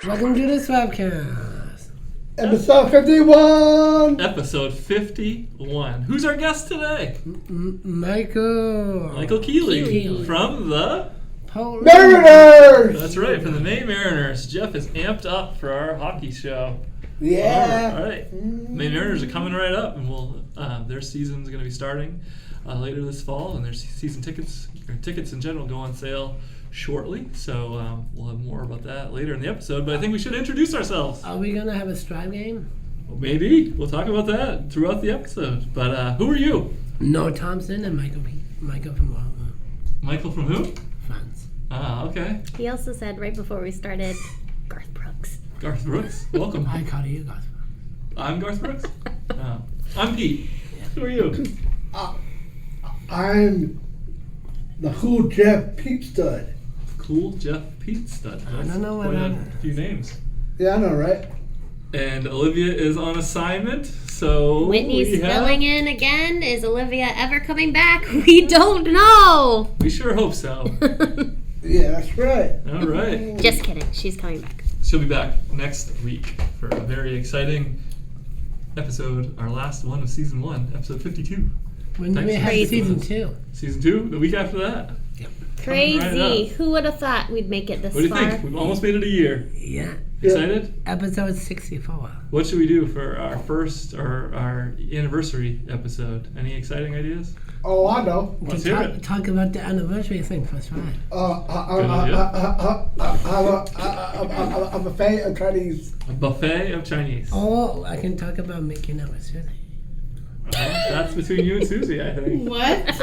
Welcome to this webcast. Episode 51! Episode 51. Who's our guest today? Michael Keeley from the Mariners! That's right, from the Maine Mariners. Jeff is amped up for our hockey show. Yeah. All right. Maine Mariners are coming right up, and their season's going to be starting later this fall, and their season tickets in general go on sale shortly. So we'll have more about that later in the episode. But I think we should introduce ourselves. Are we gonna have a stripe game? Well, maybe we'll talk about that throughout the episode. But who are you? Noel Thompson and Michael from Michael from who? France. Ah, okay. He also said right before we started, Garth Brooks. Garth Brooks, welcome. I call you Garth. I'm Garth Brooks. I'm Pete. Who are you? I'm the cool Jeff Pete Stud. Cool Jeff Pete Stud. I don't know what quite that a is. few names. Yeah, I know, right? And Olivia is on assignment, so Whitney's filling in again. Is Olivia ever coming back? We don't know. We sure hope so. Yeah, that's right. All right. Just kidding. She's coming back. She'll be back next week for a very exciting episode, our last one of season 1, episode 52. When do we Thanks. have Crazy. season 2? Season 2, the week after that. Crazy. Right up. Who would have thought we'd make it this What do you far? think? We've almost made it a year. Yeah. Excited? Episode 64. What should we do for our first or our anniversary episode? Any exciting ideas? Oh, I know. Let's hear it. Talk about the anniversary thing first, right? I'm a fan of Chinese. A buffet of Chinese. Oh, I can talk about making up with Susie. That's between you and Susie, I think. What?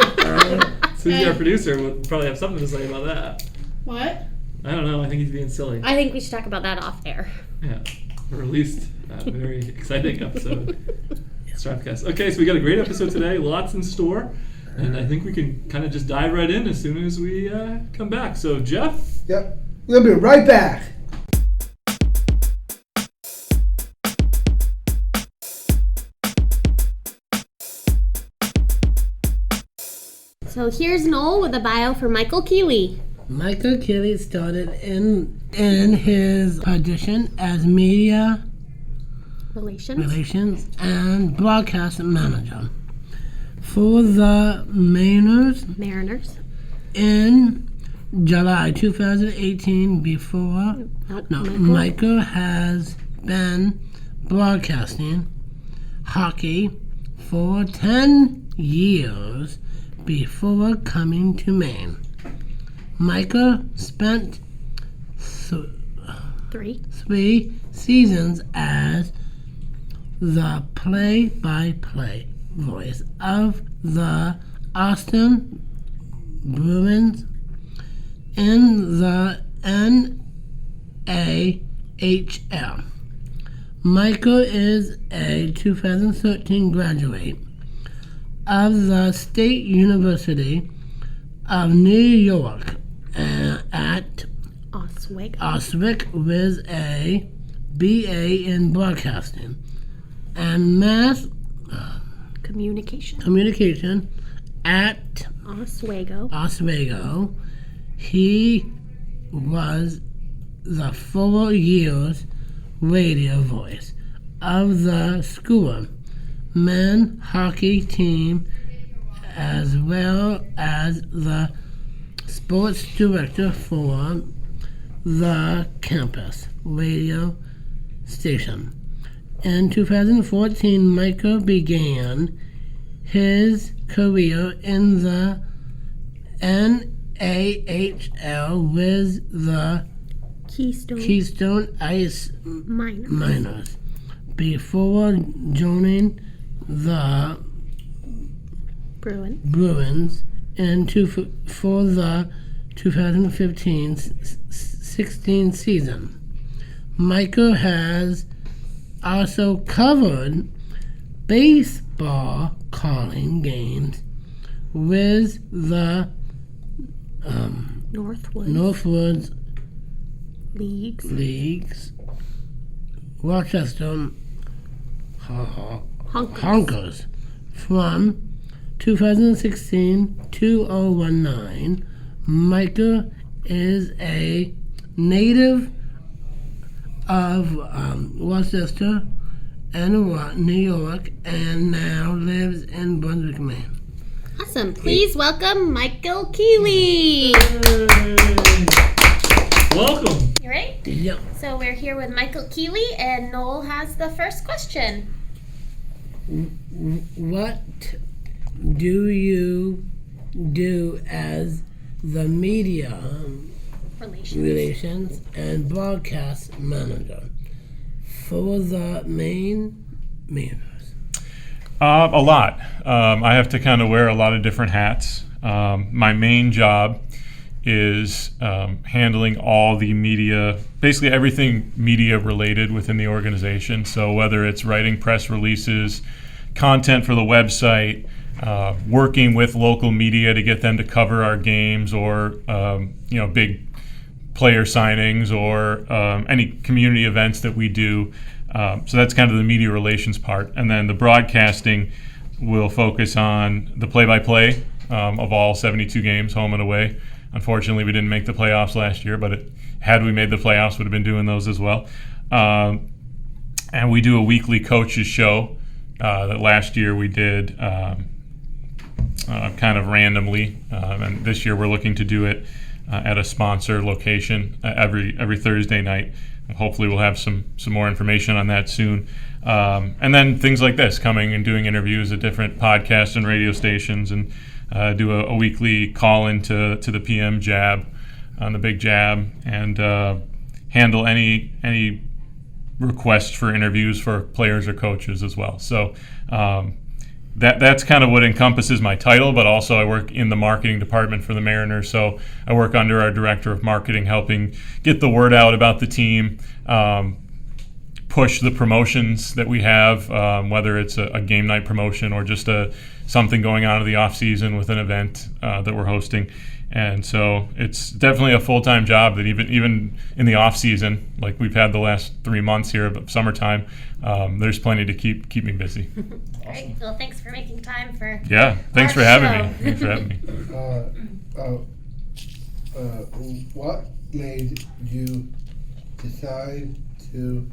Susie, our producer, would probably have something to say about that. What? I don't know. I think he's being silly. I think we should talk about that off air. Yeah. Or at least a very exciting episode. Strapcast. Okay, so we got a great episode today. Lots in store. And I think we can kind of just dive right in as soon as we come back. So, Jeff? Yep. We'll be right back. So here's Noel with a bio for Michael Keeley. Michael Keeley started in his position as media relations and broadcast manager for the Mariners in July 2018. Michael has been broadcasting hockey for 10 years before coming to Maine. Michael spent 3 seasons as the play-by-play voice of the Austin Bruins in the ECHL. Michael is a 2013 graduate of the State University of New York at Oswick with a BA in broadcasting and mass communication at Oswego. He was the 4 years radio voice of the school men's hockey team, as well as the sports director for the campus radio station. In 2014, Michael began his career in the NAHL with the Keystone Ice Miners before joining the Bruins for the 2015-16 season. Michael has also covered baseball calling games with the Northwoods Leagues Rochester Honkers from 2016-2019. Michael is a native of Rochester and New York, and now lives in Brunswick, Maine. Awesome. Please welcome Michael Keeley. Welcome. You ready? Yep. So we're here with Michael Keeley, and Noel has the first question. What do you do as the media relations and broadcast manager for the Maine Mariners? A lot. I have to kind of wear a lot of different hats. My main job is handling all the media, basically everything media related within the organization. So whether it's writing press releases, content for the website, working with local media to get them to cover our games, or big player signings, or any community events that we do. So that's kind of the media relations part. And then the broadcasting will focus on the play-by-play of all 72 games, home and away. Unfortunately, we didn't make the playoffs last year, but had we made the playoffs, would have been doing those as well. And we do a weekly coaches show that last year we did kind of randomly. And this year we're looking to do it at a sponsor location every Thursday night. Hopefully we'll have some more information on that soon. And then things like this, coming and doing interviews at different podcasts and radio stations, and do a weekly call into the PM Jab on the Big Jab, and handle any requests for interviews for players or coaches as well. So that's kind of what encompasses my title, but also I work in the marketing department for the Mariners. So I work under our director of marketing, helping get the word out about the team, push the promotions that we have, whether it's a game night promotion or just something going on in the off season with an event that we're hosting. And so it's definitely a full-time job that even in the off season, like we've had the last 3 months here of summertime, there's plenty to keep me busy. Great. Well, thanks for making time for Thanks for our having show. me. Thanks for having me. What made you decide to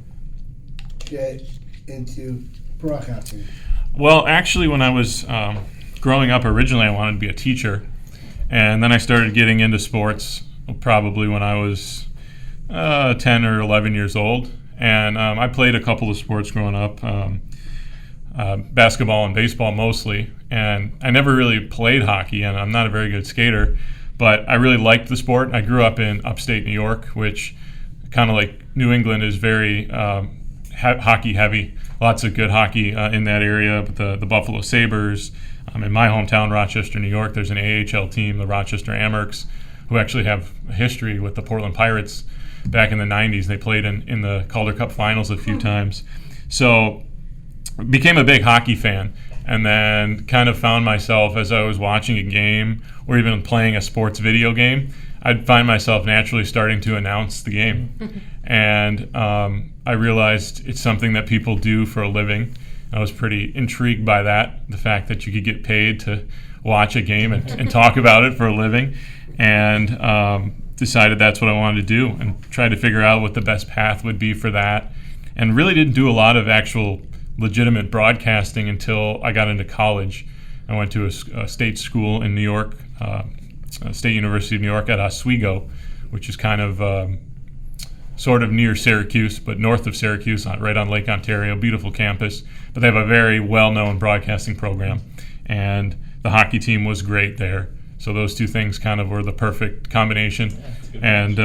get into broadcasting? Well, actually, when I was growing up, originally I wanted to be a teacher. And then I started getting into sports probably when I was 10 or 11 years old. And I played a couple of sports growing up, basketball and baseball mostly. And I never really played hockey, and I'm not a very good skater. But I really liked the sport. I grew up in upstate New York, which kind of like New England is very hockey heavy. Lots of good hockey in that area. But the Buffalo Sabres. In my hometown, Rochester, New York, there's an AHL team, the Rochester Amherst, who actually have a history with the Portland Pirates back in the 90s. They played in the Calder Cup finals a few times. So became a big hockey fan, and then kind of found myself, as I was watching a game or even playing a sports video game, I'd find myself naturally starting to announce the game. And I realized it's something that people do for a living. I was pretty intrigued by that, the fact that you could get paid to watch a game and talk about it for a living, and decided that's what I wanted to do, and tried to figure out what the best path would be for that, and really didn't do a lot of actual legitimate broadcasting until I got into college. I went to a state school in New York, State University of New York at Oswego, which is kind of sort of near Syracuse, but north of Syracuse, right on Lake Ontario. Beautiful campus. But they have a very well-known broadcasting program. And the hockey team was great there. So those two things kind of were the perfect combination. And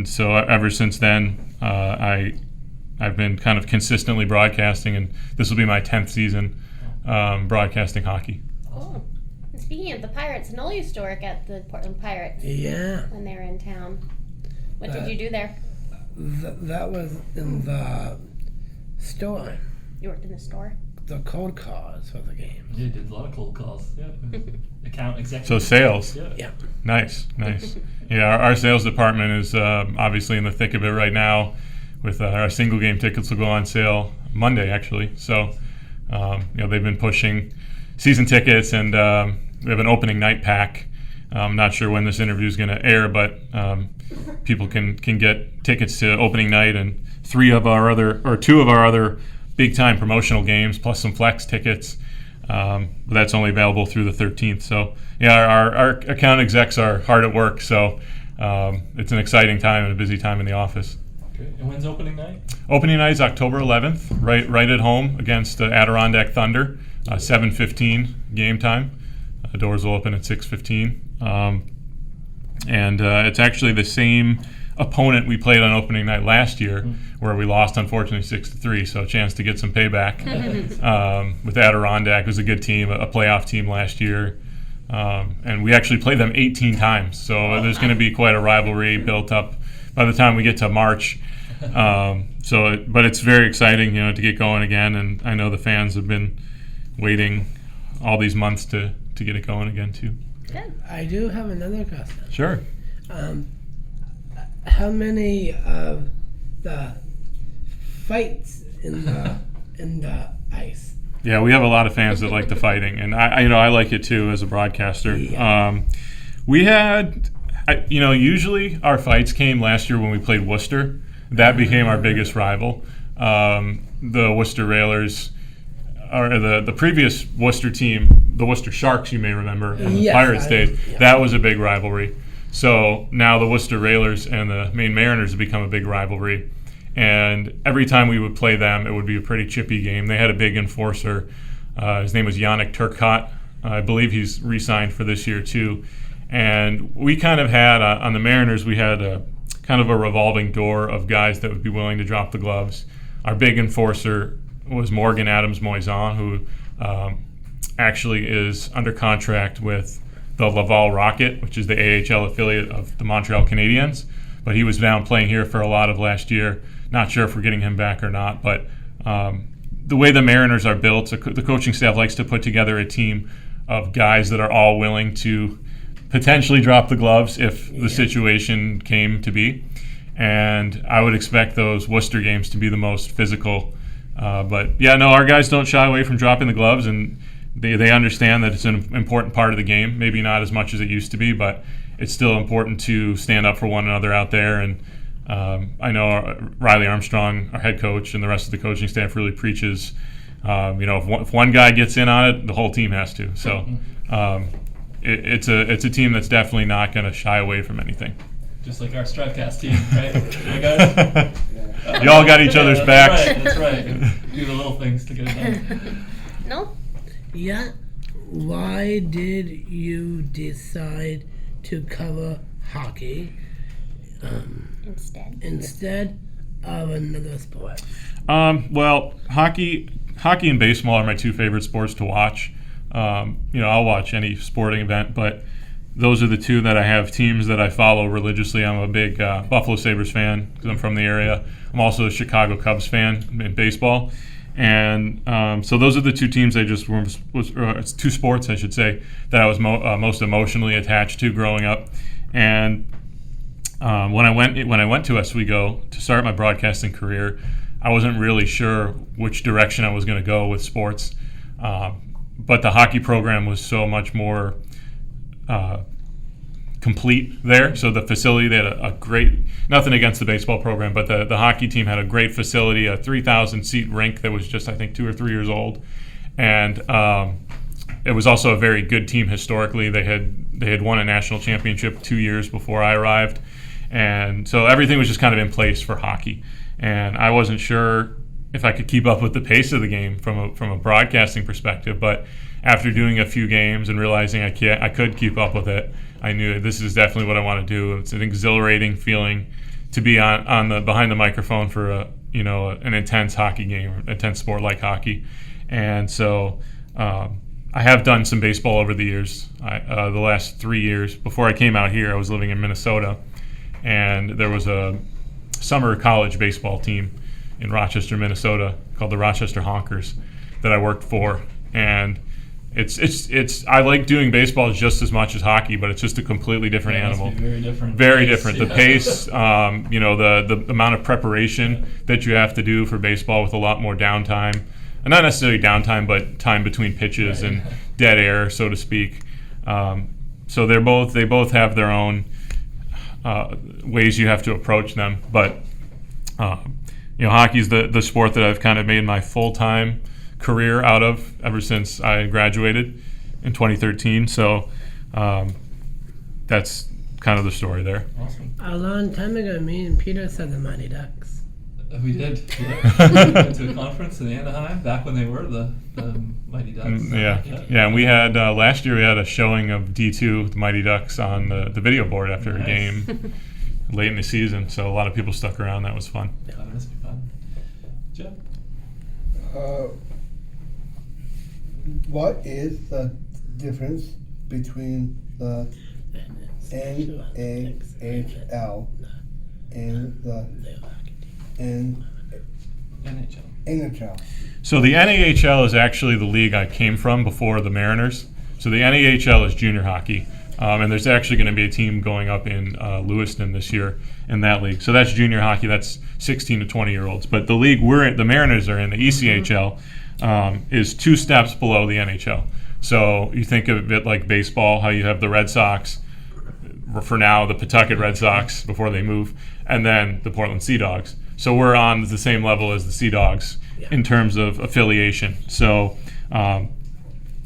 so ever since then, I've been kind of consistently broadcasting, and this will be my 10th season broadcasting hockey. Cool. And speaking of the Pirates, Noel used to work at the Portland Pirates. Yeah. When they were in town. What did you do there? That was in the store. You worked in the store? The cold calls for the game. Yeah, you did a lot of cold calls. Yeah. Account executive. So sales. Yeah. Nice. Yeah, our sales department is obviously in the thick of it right now. With our single game tickets will go on sale Monday, actually. So, they've been pushing season tickets, and we have an opening night pack. I'm not sure when this interview is going to air, but people can get tickets to opening night and two of our other big time promotional games, plus some flex tickets. But that's only available through the 13th. So yeah, our account execs are hard at work. So it's an exciting time and a busy time in the office. Great. And when's opening night? Opening night is October 11th, right at home against the Adirondack Thunder, 7:15 game time. Doors will open at 6:15. And it's actually the same opponent we played on opening night last year, where we lost, unfortunately, 6-3. So a chance to get some payback with Adirondack. It was a good team, a playoff team last year. And we actually played them 18 times. So there's going to be quite a rivalry built up by the time we get to March. But it's very exciting, to get going again. And I know the fans have been waiting all these months to get it going again too. Good. I do have another question. Sure. How many of the fights in the ice? Yeah, we have a lot of fans that like the fighting, and I like it too as a broadcaster. Yeah. We had, usually our fights came last year when we played Worcester. That became our biggest rival. The Worcester Railers, or the previous Worcester team, the Worcester Sharks, you may remember, from the Yes, Pirates days. yeah. That was a big rivalry. So now the Worcester Railers and the Maine Mariners have become a big rivalry. And every time we would play them, it would be a pretty chippy game. They had a big enforcer. His name was Yannick Turcotte. I believe he's re-signed for this year too. And we kind of had, on the Mariners, we had a kind of a revolving door of guys that would be willing to drop the gloves. Our big enforcer was Morgan Adams-Moisan, who actually is under contract with the Laval Rocket, which is the AHL affiliate of the Montreal Canadiens. But he was down playing here for a lot of last year. Not sure if we're getting him back or not, but the way the Mariners are built, the coaching staff likes to put together a team of guys that are all willing to potentially drop the gloves if the situation came to be. And I would expect those Worcester games to be the most physical. But yeah, no, our guys don't shy away from dropping the gloves, and they understand that it's an important part of the game. Maybe not as much as it used to be, but it's still important to stand up for one another out there. And I know Riley Armstrong, our head coach, and the rest of the coaching staff really preaches, if one guy gets in on it, the whole team has to. So it's a team that's definitely not going to shy away from anything. Just like our Stratcast team, right? You guys? You all got each other's backs. That's right. Do the little things to get it done. No? Yeah. Why did you decide to cover hockey instead of another sport? Well, hockey and baseball are my two favorite sports to watch. I'll watch any sporting event, but those are the two that I have teams that I follow religiously. I'm a big Buffalo Sabres fan because I'm from the area. I'm also a Chicago Cubs fan in baseball. And so those are the two teams it's two sports, I should say, that I was most emotionally attached to growing up. And when I went to Oswego to start my broadcasting career, I wasn't really sure which direction I was going to go with sports. But the hockey program was so much more complete there. So the facility, they had a great, nothing against the baseball program, but the hockey team had a great facility, a 3,000 seat rink that was just, I think, 2 or 3 years old. And it was also a very good team historically. They had won a national championship 2 years before I arrived. And so everything was just kind of in place for hockey. And I wasn't sure if I could keep up with the pace of the game from a broadcasting perspective, but after doing a few games and realizing I could keep up with it, I knew this is definitely what I want to do. It's an exhilarating feeling to be behind the microphone for an intense hockey game, an intense sport like hockey. And so I have done some baseball over the years. The last 3 years before I came out here, I was living in Minnesota, and there was a summer college baseball team in Rochester, Minnesota, called the Rochester Honkers, that I worked for. And it's I like doing baseball just as much as hockey, but it's just a completely different animal. Very different. Very different. The pace, the amount of preparation that you have to do for baseball with a lot more downtime. And not necessarily downtime, but time between pitches and dead air, so to speak. So they both have their own ways you have to approach them. But hockey's the sport that I've kind of made my full-time career out of ever since I graduated in 2013. So that's kind of the story there. Awesome. A long time ago, me and Peter said the Mighty Ducks. We did. Yeah. Went to a conference in Anaheim back when they were the Mighty Ducks. Yeah. And we had last year we had a showing of D2, the Mighty Ducks, on the video board after a game late in the season. So a lot of people stuck around. That was fun. Yeah, that must be fun. Jeff? What is the difference between the NAHL and the NHL? So the NAHL is actually the league I came from before the Mariners. So the NAHL is junior hockey. And there's actually going to be a team going up in Lewiston this year in that league. So that's junior hockey. That's 16 to 20-year-olds. But the league the Mariners are in, the ECHL, is 2 steps below the NHL. So you think of it like baseball, how you have the Red Sox, for now the Pawtucket Red Sox before they move, and then the Portland Sea Dogs. So we're on the same level as the Sea Dogs in terms of affiliation. So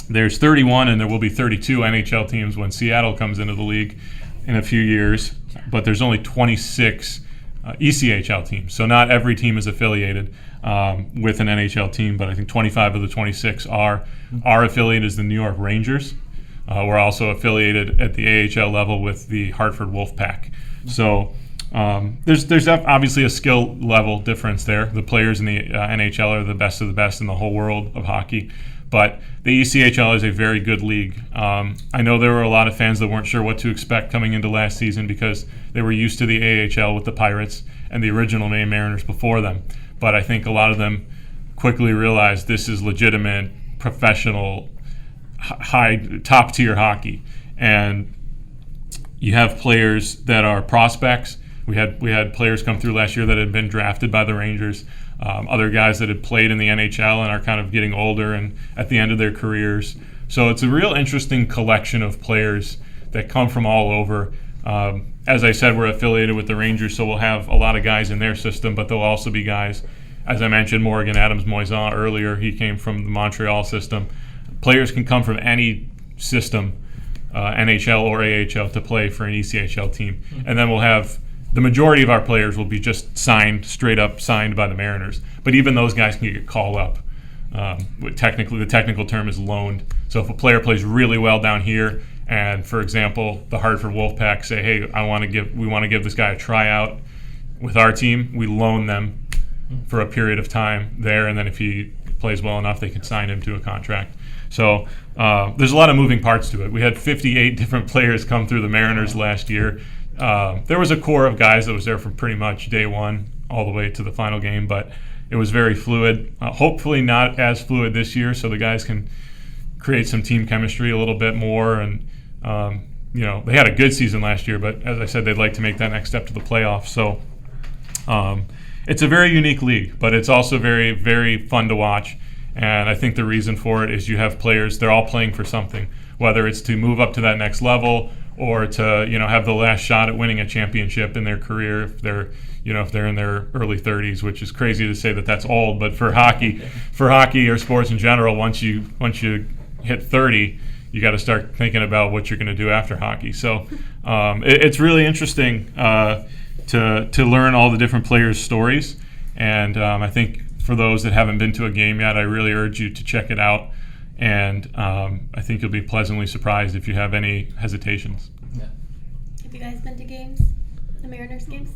there's 31 and there will be 32 NHL teams when Seattle comes into the league in a few years, but there's only 26 ECHL teams. So not every team is affiliated with an NHL team, but I think 25 of the 26 are. Our affiliate is the New York Rangers. We're also affiliated at the AHL level with the Hartford Wolfpack. So there's obviously a skill level difference there. The players in the NHL are the best of the best in the whole world of hockey. But the ECHL is a very good league. I know there were a lot of fans that weren't sure what to expect coming into last season because they were used to the AHL with the Pirates and the original Maine Mariners before them. But I think a lot of them quickly realized this is legitimate, professional, high, top-tier hockey. And you have players that are prospects. We had players come through last year that had been drafted by the Rangers. Other guys that had played in the NHL and are kind of getting older and at the end of their careers. So it's a real interesting collection of players that come from all over. As I said, we're affiliated with the Rangers, so we'll have a lot of guys in their system, but there'll also be guys, as I mentioned, Morgan Adams-Moisan earlier. He came from the Montreal system. Players can come from any system, NHL or AHL, to play for an ECHL team. And then we'll have the majority of our players will be just straight up signed by the Mariners. But even those guys can get called up. The technical term is loaned. So if a player plays really well down here, and for example, the Hartford Wolfpack say, "Hey, we want to give this guy a tryout with our team," we loan them for a period of time there, and then if he plays well enough, they can sign him to a contract. So there's a lot of moving parts to it. We had 58 different players come through the Mariners last year. There was a core of guys that was there from pretty much day one all the way to the final game, but it was very fluid. Hopefully not as fluid this year, so the guys can create some team chemistry a little bit more. And they had a good season last year, but as I said, they'd like to make that next step to the playoffs. So it's a very unique league, but it's also very, very fun to watch. And I think the reason for it is you have players, they're all playing for something, whether it's to move up to that next level or to have the last shot at winning a championship in their career if they're in their early 30s, which is crazy to say that that's old, but for hockey or sports in general, once you hit 30, you got to start thinking about what you're going to do after hockey. So it's really interesting to learn all the different players' stories, and I think for those that haven't been to a game yet, I really urge you to check it out. And I think you'll be pleasantly surprised if you have any hesitations. Yeah. Have you guys been to games? The Mariners games?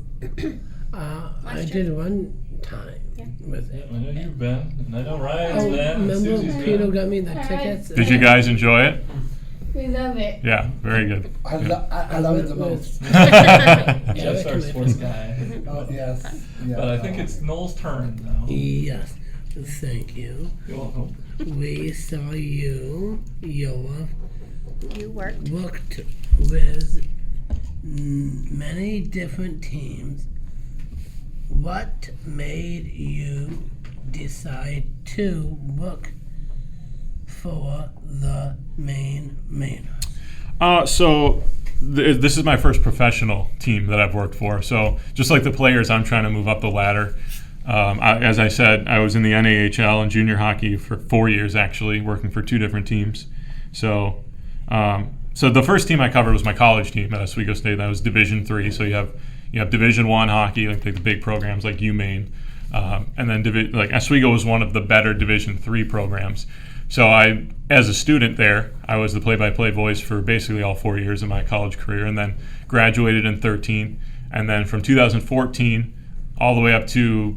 I did one time. Yeah. With I know you've been, and I know Ryan's been, and remember Susie's Peter been. got me the tickets? Did you guys enjoy it? We love it. Yeah, very good. I love it the most. Jeff's our sports guy. Oh, yes. Yeah. But I think it's Noel's turn now. Yes. Thank you. You're welcome. We saw you worked with many different teams. What made you decide to work for the Maine Mariners? This is my first professional team that I've worked for. So just like the players, I'm trying to move up the ladder. As I said, I was in the NAHL and junior hockey for 4 years, actually, working for 2 different teams. So the first team I covered was my college team at Oswego State. That was Division III. So you have Division I hockey, like the big programs like UMaine, and then like Oswego was one of the better Division III programs. So as a student there, I was the play-by-play voice for basically all 4 years of my college career, and then graduated in 13. And then from 2014 all the way up to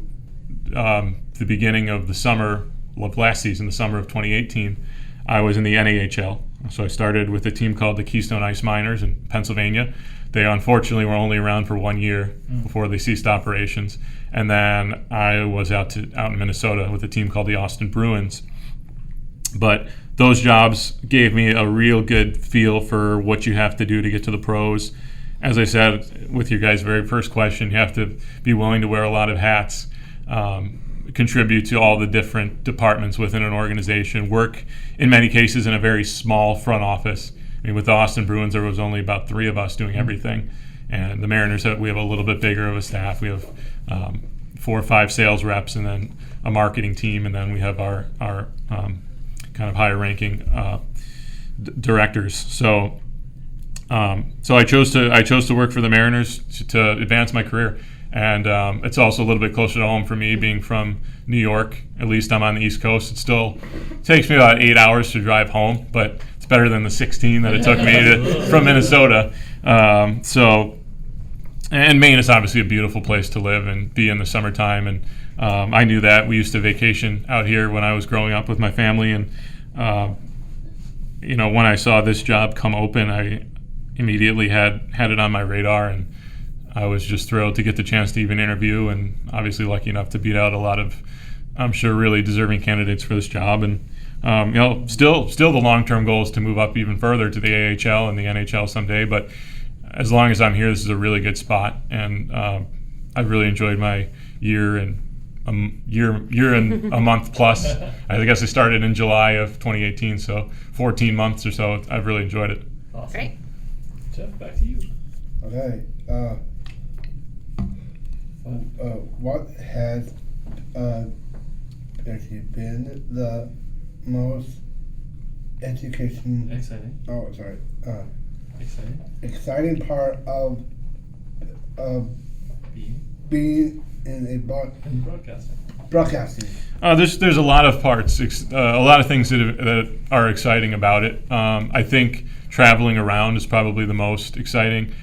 the beginning of the summer of last season, the summer of 2018, I was in the NAHL. So I started with a team called the Keystone Ice Miners in Pennsylvania. They unfortunately were only around for 1 year before they ceased operations. And then I was out in Minnesota with a team called the Austin Bruins. But those jobs gave me a real good feel for what you have to do to get to the pros. As I said with your guys' very first question, you have to be willing to wear a lot of hats, contribute to all the different departments within an organization, work in many cases in a very small front office. I mean, with the Austin Bruins, there was only about 3 of us doing everything. And the Mariners, we have a little bit bigger of a staff. We have 4 or 5 sales reps and then a marketing team, and then we have our kind of higher ranking directors. So I chose to work for the Mariners to advance my career, and it's also a little bit closer to home for me, being from New York. At least I'm on the East Coast. It still takes me about 8 hours to drive home, but it's better than the 16 that it took me from Minnesota. And Maine is obviously a beautiful place to live and be in the summertime, and I knew that. We used to vacation out here when I was growing up with my family, and when I saw this job come open, I immediately had it on my radar, and I was just thrilled to get the chance to even interview, and obviously lucky enough to beat out a lot of, I'm sure, really deserving candidates for this job. And still the long-term goal is to move up even further to the AHL and the NHL someday. But as long as I'm here, this is a really good spot, and I've really enjoyed my year and a month plus. I guess I started in July of 2018, so 14 months or so. I've really enjoyed it. Awesome. Great. Jeff, back to you. Okay. What has actually been the most Exciting. exciting part of being in a broadcasting? There's a lot of parts, a lot of things that are exciting about it. I think traveling around is probably the most exciting.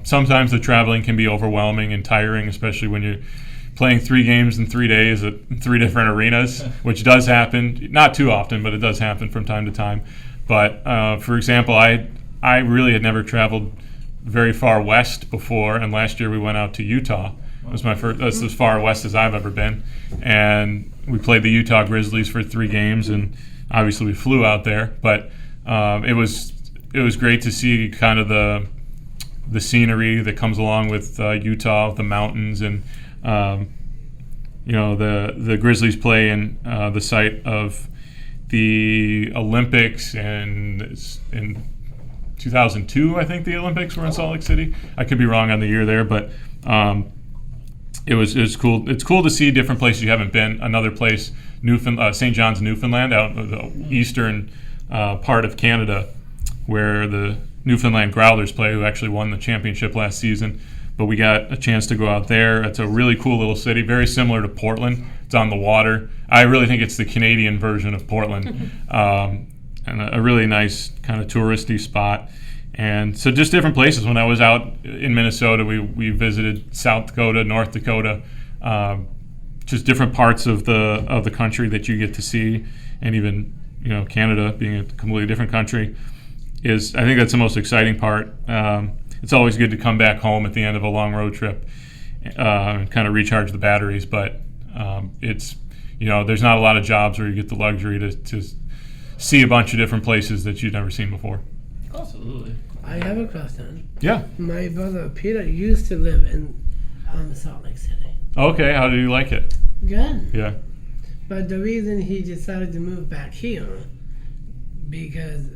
Sometimes the traveling can be overwhelming and tiring, especially when you're playing 3 games in 3 days at 3 different arenas, which does happen. Not too often, but it does happen from time to time. But for example, I really had never traveled very far west before, and last year we went out to Utah. It was my first. That's as far west as I've ever been, and we played the Utah Grizzlies for 3 games, and obviously we flew out there. But it was great to see kind of the scenery that comes along with Utah, the mountains, and the Grizzlies play in the site of the Olympics, and in 2002, I think the Olympics were in Salt Lake City. I could be wrong on the year there, but it was cool. It's cool to see different places you haven't been. Another place, St. John's, Newfoundland, out in the eastern part of Canada, where the Newfoundland Growlers play, who actually won the championship last season. But we got a chance to go out there. It's a really cool little city, very similar to Portland. It's on the water. I really think it's the Canadian version of Portland, and a really nice kind of touristy spot. And so just different places. When I was out in Minnesota, we visited South Dakota, North Dakota, just different parts of the country that you get to see, and even Canada being a completely different country. I think that's the most exciting part. It's always good to come back home at the end of a long road trip and kind of recharge the batteries. But it's there's not a lot of jobs where you get the luxury to see a bunch of different places that you've never seen before. Absolutely. I have a question. Yeah. My brother Peter used to live in Salt Lake City. Okay. How do you like it? Good. Yeah. But the reason he decided to move back here because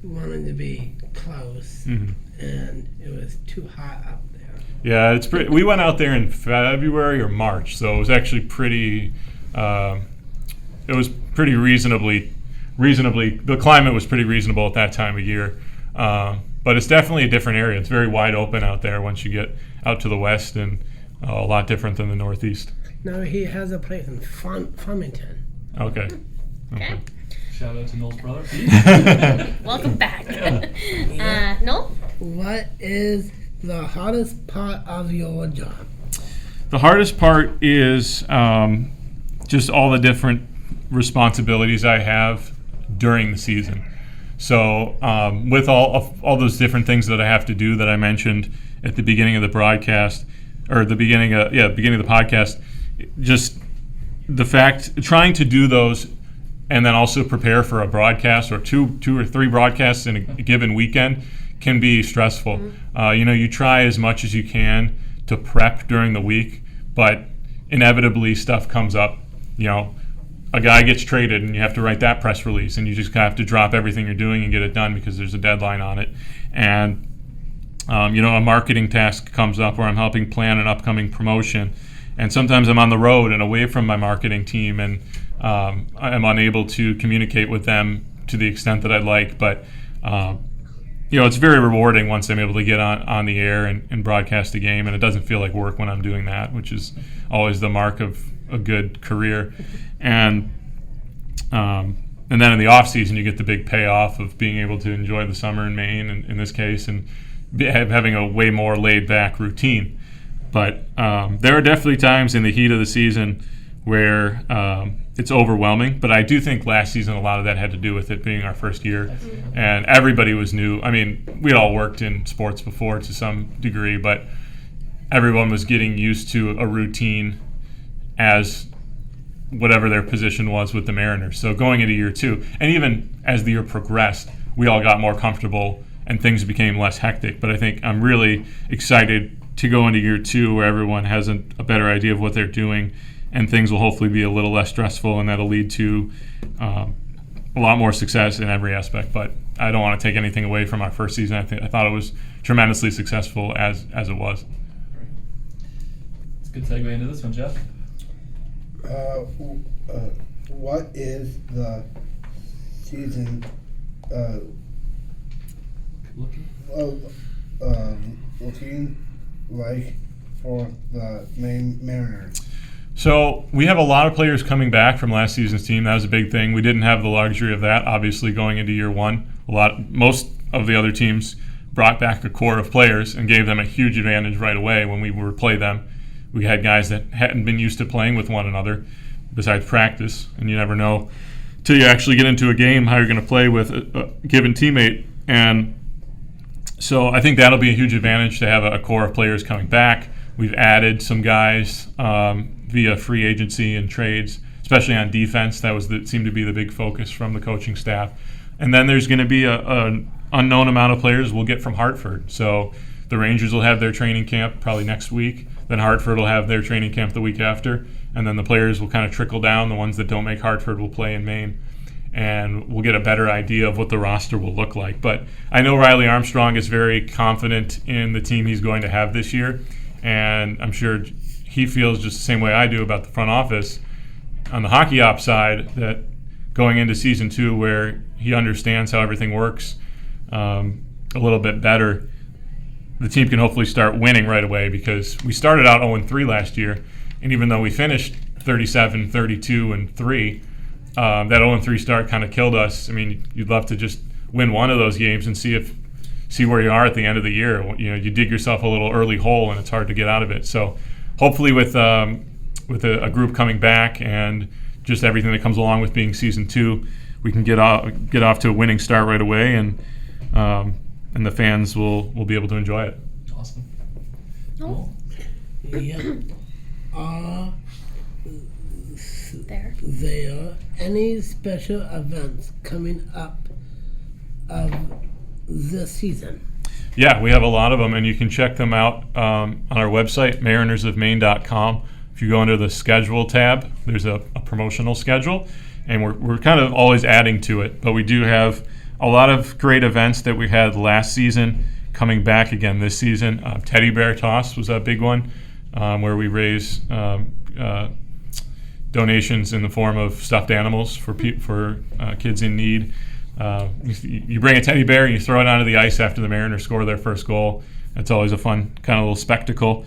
we wanted to be close, and it was too hot up there. Yeah, it's pretty. We went out there in February or March, so it was actually pretty. It was pretty reasonably. The climate was pretty reasonable at that time of year, but it's definitely a different area. It's very wide open out there once you get out to the west, and a lot different than the northeast. Now he has a place in Farmington. Okay. Okay. Shout out to Noel's brother. Welcome back. Noel? What is the hardest part of your job? The hardest part is just all the different responsibilities I have during the season. So with all those different things that I have to do that I mentioned at the beginning of the broadcast, or the beginning of the podcast, just the fact trying to do those and then also prepare for a broadcast or two or three broadcasts in a given weekend can be stressful. You try as much as you can to prep during the week, but inevitably stuff comes up. A guy gets traded and you have to write that press release, and you just have to drop everything you're doing and get it done because there's a deadline on it. And a marketing task comes up where I'm helping plan an upcoming promotion, and sometimes I'm on the road and away from my marketing team, and I'm unable to communicate with them to the extent that I'd like. But it's very rewarding once I'm able to get on the air and broadcast a game, and it doesn't feel like work when I'm doing that, which is always the mark of a good career. And then in the off season, you get the big payoff of being able to enjoy the summer in Maine, in this case, and having a way more laid back routine. But there are definitely times in the heat of the season where it's overwhelming. But I do think last season a lot of that had to do with it being our first year, and everybody was new. I mean, we all worked in sports before to some degree, but everyone was getting used to a routine as whatever their position was with the Mariners. So going into year two, and even as the year progressed, we all got more comfortable and things became less hectic. But I think I'm really excited to go into year two where everyone has a better idea of what they're doing, and things will hopefully be a little less stressful, and that'll lead to a lot more success in every aspect. But I don't want to take anything away from our first season. I thought it was tremendously successful as it was. It's a good segue into this one, Jeff. What is the season looking like for the Maine Mariners? So we have a lot of players coming back from last season's team. That was a big thing. We didn't have the luxury of that, obviously, going into year one. Most of the other teams brought back a core of players and gave them a huge advantage right away when we would play them. We had guys that hadn't been used to playing with one another besides practice, and you never know till you actually get into a game how you're going to play with a given teammate. And so I think that'll be a huge advantage to have a core of players coming back. We've added some guys via free agency and trades, especially on defense. That seemed to be the big focus from the coaching staff. And then there's going to be an unknown amount of players we'll get from Hartford. So the Rangers will have their training camp probably next week. Then Hartford will have their training camp the week after. And then the players will kind of trickle down. The ones that don't make Hartford will play in Maine. And we'll get a better idea of what the roster will look like. But I know Riley Armstrong is very confident in the team he's going to have this year. And I'm sure he feels just the same way I do about the front office on the hockey ops side, that going into season two where he understands how everything works a little bit better, the team can hopefully start winning right away, because we started out 0-3 last year, and even though we finished 37, 32, and 3, that 0-3 start kind of killed us. I mean, you'd love to just win one of those games and see where you are at the end of the year. You dig yourself a little early hole, and it's hard to get out of it. So hopefully with a group coming back and just everything that comes along with being season two, we can get off to a winning start right away, and the fans will be able to enjoy it. Awesome. Cool. Yeah. Are There. there any special events coming up of this season? Yeah, we have a lot of them, and you can check them out on our website, marinersofmaine.com. If you go under the schedule tab, there's a promotional schedule, and we're kind of always adding to it. But we do have a lot of great events that we had last season coming back again this season. Teddy bear toss was a big one, where we raise donations in the form of stuffed animals for kids in need. You bring a teddy bear and you throw it onto the ice after the Mariners score their first goal. It's always a fun kind of little spectacle.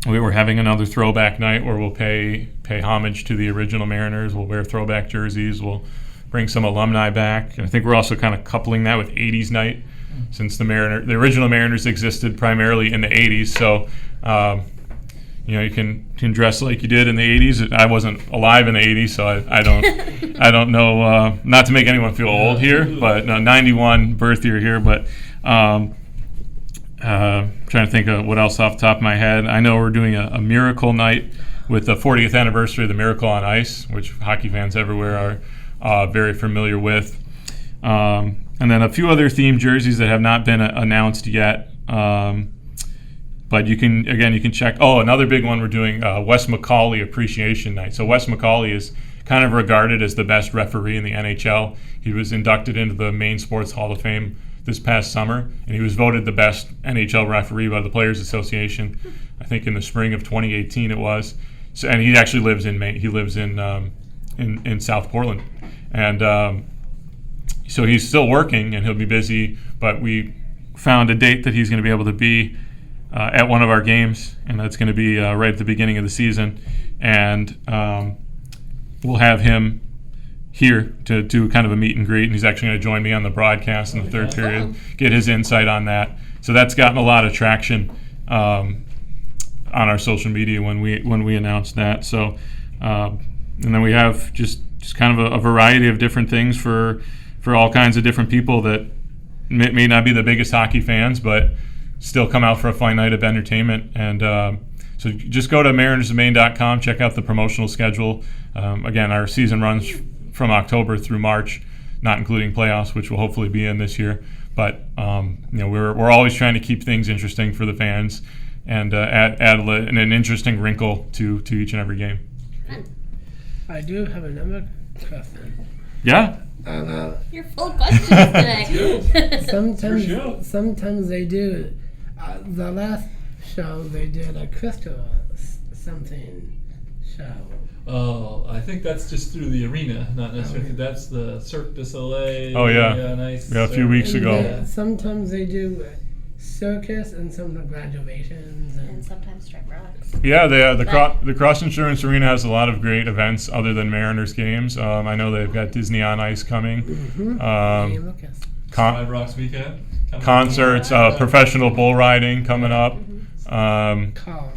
We were having another throwback night where we'll pay homage to the original Mariners. We'll wear throwback jerseys. We'll bring some alumni back. And I think we're also kind of coupling that with 80s night, since the original Mariners existed primarily in the 80s. So you can dress like you did in the 80s. I wasn't alive in the 80s, so I don't know. Not to make anyone feel old here, but 91 birth year here. But trying to think of what else off the top of my head. I know we're doing a Miracle Night with the 40th anniversary of the Miracle on Ice, which hockey fans everywhere are very familiar with. And then a few other themed jerseys that have not been announced yet. But you can check. Oh, another big one we're doing, Wes McCauley Appreciation Night. So Wes McCauley is kind of regarded as the best referee in the NHL. He was inducted into the Maine Sports Hall of Fame this past summer, and he was voted the best NHL referee by the Players Association, I think in the spring of 2018 it was. So, and he actually lives in Maine. He lives in South Portland. And so he's still working, and he'll be busy, but we found a date that he's going to be able to be at one of our games, and that's going to be right at the beginning of the season. And we'll have him here to do kind of a meet and greet, and he's actually going to join me on the broadcast in the third period, get his insight on that. So that's gotten a lot of traction on our social media when we announced that. So and then we have just kind of a variety of different things for all kinds of different people that may not be the biggest hockey fans, but still come out for a fun night of entertainment. And so just go to marinersofmaine.com, check out the promotional schedule. Again, our season runs from October through March, not including playoffs, which will hopefully be in this year. But we're always trying to keep things interesting for the fans and add an interesting wrinkle to each and every game. I do have another question. Yeah. You're full of questions today. Sometimes they do. The last show they did a crystal something show. Oh, I think that's just through the arena, not necessarily. That's the Cirque du Soleil. Oh yeah, nice. Yeah, a few weeks ago. Yeah, sometimes they do circus and some graduations And sometimes strike rocks. Yeah, the Cross Insurance Arena has a lot of great events other than Mariners games. I know they've got Disney on Ice coming. Hey, Lucas. Five Rocks weekend. Concerts, professional bull riding coming up, Carl.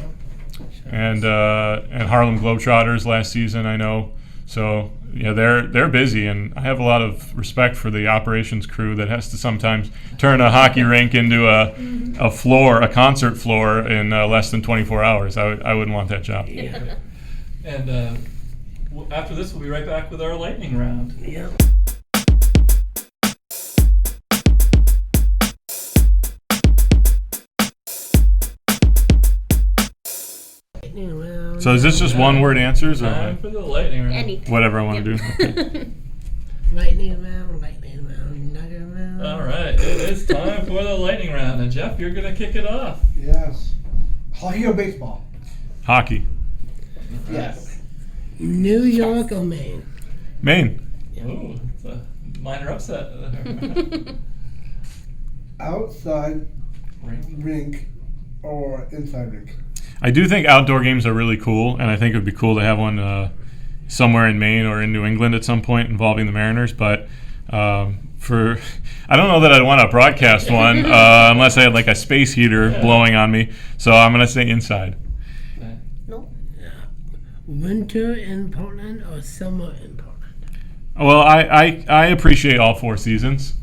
and Harlem Globetrotters last season, I know. So yeah, they're busy, and I have a lot of respect for the operations crew that has to sometimes turn a hockey rink into a concert floor in less than 24 hours. I wouldn't want that job. Yeah. And after this, we'll be right back with our lightning round. Yeah. So is this just one word answers, or Time for the lightning round. Anything. whatever I want to do? Okay. Lightning round, nugget round. All right, it is time for the lightning round. And Jeff, you're going to kick it off. Yes. Hockey or baseball? Hockey. Yes. New York or Maine? Maine. Ooh, it's a minor upset. Outside Rink. rink or inside rink? I do think outdoor games are really cool, and I think it would be cool to have one somewhere in Maine or in New England at some point involving the Mariners. But I don't know that I'd want to broadcast one unless I had like a space heater blowing on me. So I'm going to say inside. Okay. Nope. Winter in Portland or summer in Portland? Well, I appreciate all four seasons.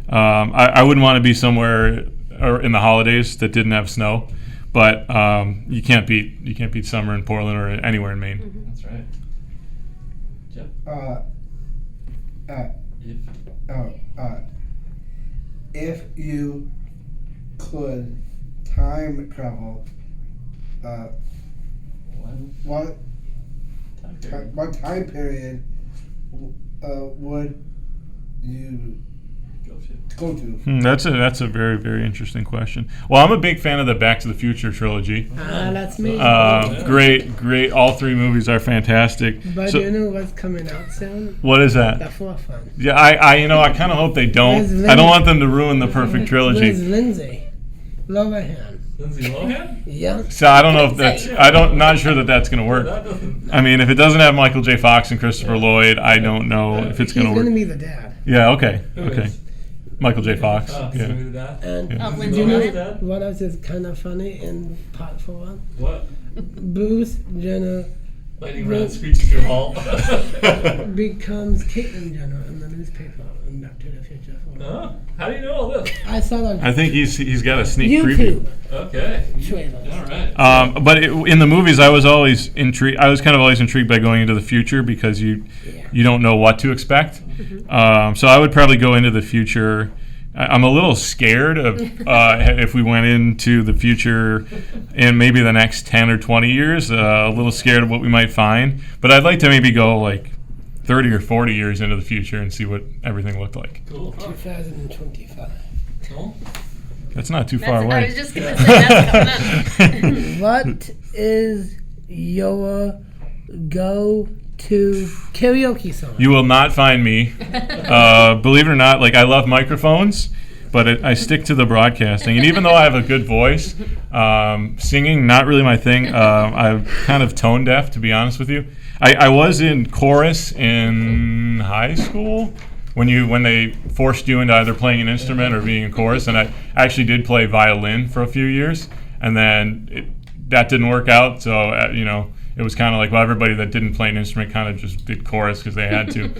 I wouldn't want to be somewhere or in the holidays that didn't have snow. But you can't beat summer in Portland or anywhere in Maine. Mm-hmm. That's right. Jeff? If you could time travel, what what time period would you go to? That's a very, very interesting question. Well, I'm a big fan of the Back to the Future trilogy. That's me. Great. All three movies are fantastic. But So- you know what's coming out soon? What is The that? fourth one. Yeah, I kind of hope they Where's don't. Lindsay? I don't want them to ruin the perfect Where's trilogy. Lindsay Lohan? Lindsay Lohan? Yeah. So I don't know if that's. Not sure that that's going to work. That doesn't. I mean, if it doesn't have Michael J. Fox and Christopher Lloyd, I don't know if it's He's going to gonna work. be the dad. Yeah. Okay. Who Okay. is? Michael J. Fox. So Yeah. maybe that. And Yeah. Oh, do Lindsay you know Lohan? what else is kind of funny in part 4? What? Bruce Jenner Lightning round screeches to a halt. becomes Caitlyn Jenner in the newspaper in Back to the Future 4. Huh? How do you know all this? I saw the I think he's got a sneak preview. YouTube Okay. trailer. All right. But in the movies, I was always intrigued. I was kind of always intrigued by going into the future because you don't know what to expect. So I would probably go into the future. I'm a little scared of if we went into the future in maybe the next 10 or 20 years. A little scared of what we might find. But I'd like to maybe go like 30 or 40 years into the future and see what everything looked like. Cool. 2025. Cool. That's not too far I away. was just gonna say that's coming up. What is your go-to karaoke song? You will not find me. Believe it or not, like I love microphones, but I stick to the broadcasting. And even though I have a good voice, singing not really my thing. I'm kind of tone deaf, to be honest with you. I was in chorus in high school when they forced you into either playing an instrument or being in chorus, and I actually did play violin for a few years, and then that didn't work out. So it was kind of like, well, everybody that didn't play an instrument kind of just did chorus because they had to.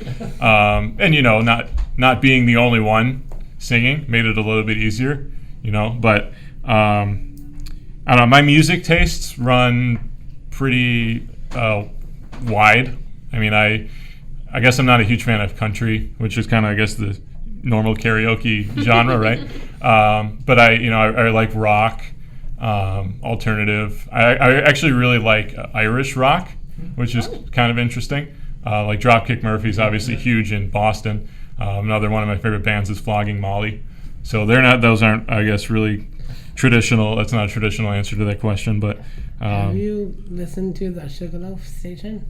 And not being the only one singing made it a little bit easier, But I don't know. My music tastes run pretty wide. I mean, I guess I'm not a huge fan of country, which is kind of, I guess, the normal karaoke genre, right? But I like rock. Alternative. I actually really like Irish rock, which is kind of interesting. Like Dropkick Murphys, obviously huge in Boston. Another one of my favorite bands is Flogging Molly. So those aren't, I guess, really traditional. That's not a traditional answer to that question, but. Have you listened to the Sugarloaf station?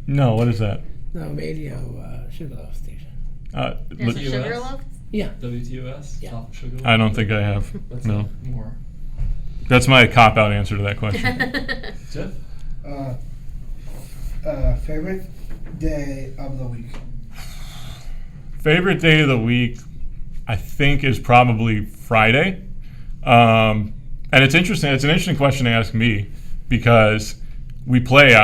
No, what is that? No, radio Sugarloaf station. There's a sugar loaf. Yeah. WTOS? Yeah. Top sugar. I don't think I have. That's No. more. That's my cop-out answer to that question. Jeff? Favorite day of the week? Favorite day of the week, I think, is probably Friday. And it's interesting. It's an interesting question to ask me because we play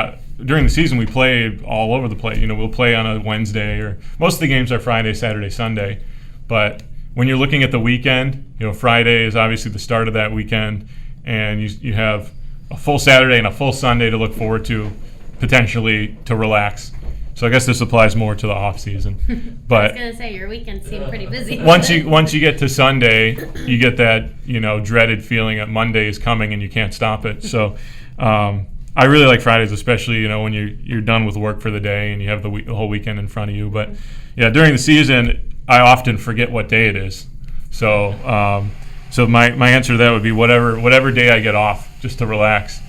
during the season. We play all over the place. We'll play on a Wednesday, or most of the games are Friday, Saturday, Sunday. But when you're looking at the weekend, Friday is obviously the start of that weekend, and you have a full Saturday and a full Sunday to look forward to, potentially to relax. So I guess this applies more to the off season. I was But gonna say your weekends seem pretty busy. once you get to Sunday, you get that dreaded feeling that Monday is coming and you can't stop it. So I really like Fridays, especially when you're done with work for the day and you have the whole weekend in front of you. But yeah, during the season, I often forget what day it is. So my answer to that would be whatever day I get off, just to relax,